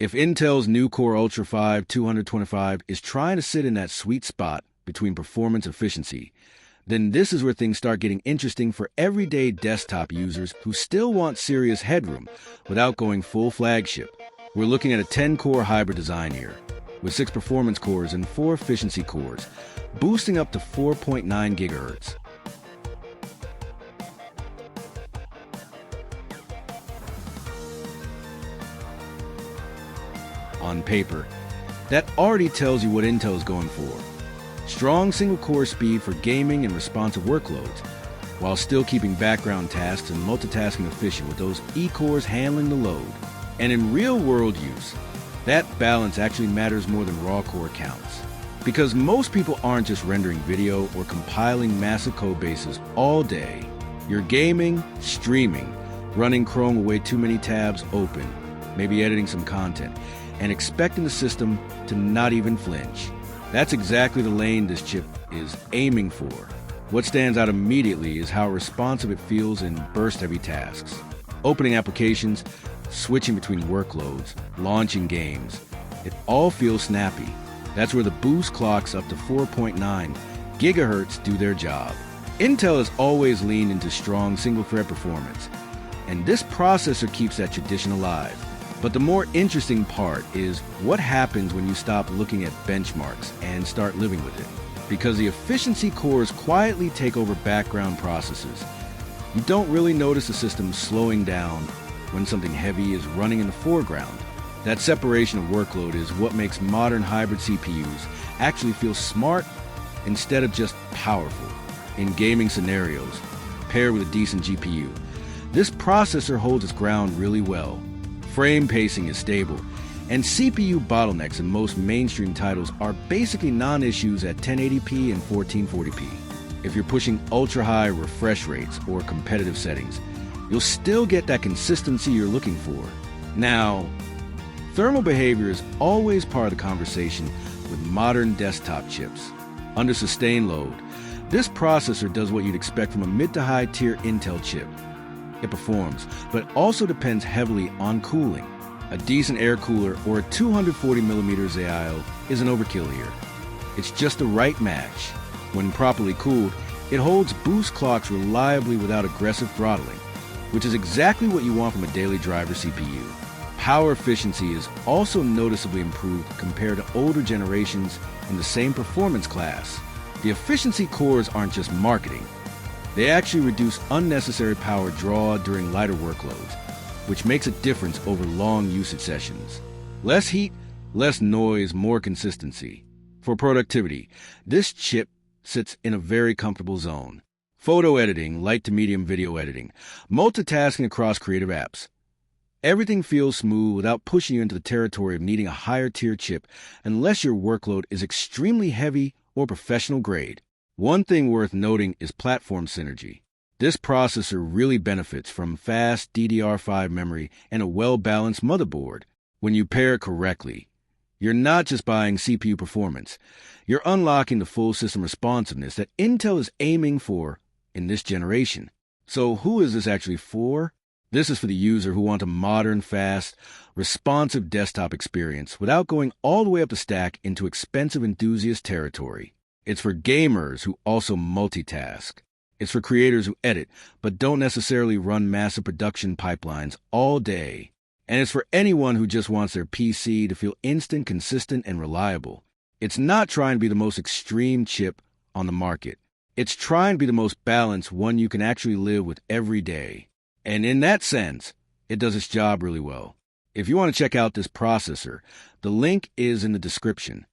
If Intel's new Core Ultra 5 225 is trying to sit in that sweet spot between performance and efficiency, then this is where things start getting interesting for everyday desktop users who still want serious headroom without going full flagship. We're looking at a 10-core hybrid design here, with 6 performance cores and 4 efficiency cores, boosting up to 4.9 gigahertz. On paper, that already tells you what Intel's going for. Strong single-core speed for gaming and responsive workloads, while still keeping background tasks and multitasking efficient with those E-cores handling the load. And in real-world use, that balance actually matters more than raw core counts. Because most people aren't just rendering video or compiling massive code bases all day. You're gaming, streaming, running Chrome with way too many tabs open, maybe editing some content, and expecting the system to not even flinch. That's exactly the lane this chip is aiming for. What stands out immediately is how responsive it feels in burst-heavy tasks. Opening applications, switching between workloads, launching games. It all feels snappy. That's where the boost clocks up to 4.9 gigahertz do their job. Intel has always leaned into strong single-thread performance, and this processor keeps that tradition alive. But the more interesting part is what happens when you stop looking at benchmarks and start living with it. Because the efficiency cores quietly take over background processes. You don't really notice the system slowing down when something heavy is running in the foreground. That separation of workload is what makes modern hybrid CPUs actually feel smart instead of just powerful. In gaming scenarios, paired with a decent GPU, this processor holds its ground really well. Frame pacing is stable, and CPU bottlenecks in most mainstream titles are basically non-issues at 1080p and 1440p. If you're pushing ultra-high refresh rates or competitive settings, you'll still get that consistency you're looking for. Now, thermal behavior is always part of the conversation with modern desktop chips. Under sustained load, this processor does what you'd expect from a mid to high tier Intel chip. It performs, but also depends heavily on cooling. A decent air cooler or a 240mm ZIO isn't overkill here. It's just the right match. When properly cooled, it holds boost clocks reliably without aggressive throttling, which is exactly what you want from a daily driver CPU. Power efficiency is also noticeably improved compared to older generations in the same performance class. The efficiency cores aren't just marketing. They actually reduce unnecessary power draw during lighter workloads, which makes a difference over long usage sessions. Less heat, less noise, more consistency. For productivity, this chip sits in a very comfortable zone. Photo editing, light to medium video editing, multitasking across creative apps. Everything feels smooth without pushing you into the territory of needing a higher tier chip unless your workload is extremely heavy or professional grade. One thing worth noting is platform synergy. This processor really benefits from fast DDR5 memory and a well-balanced motherboard. When you pair it correctly, you're not just buying CPU performance, you're unlocking the full system responsiveness that Intel is aiming for in this generation. So who is this actually for? This is for the user who wants a modern, fast, responsive desktop experience without going all the way up the stack into expensive enthusiast territory. It's for gamers who also multitask. It's for creators who edit, but don't necessarily run massive production pipelines all day. And it's for anyone who just wants their PC to feel instant, consistent, and reliable. It's not trying to be the most extreme chip on the market. It's trying to be the most balanced one you can actually live with every day. And in that sense, it does its job really well. If you want to check out this processor, the link is in the description.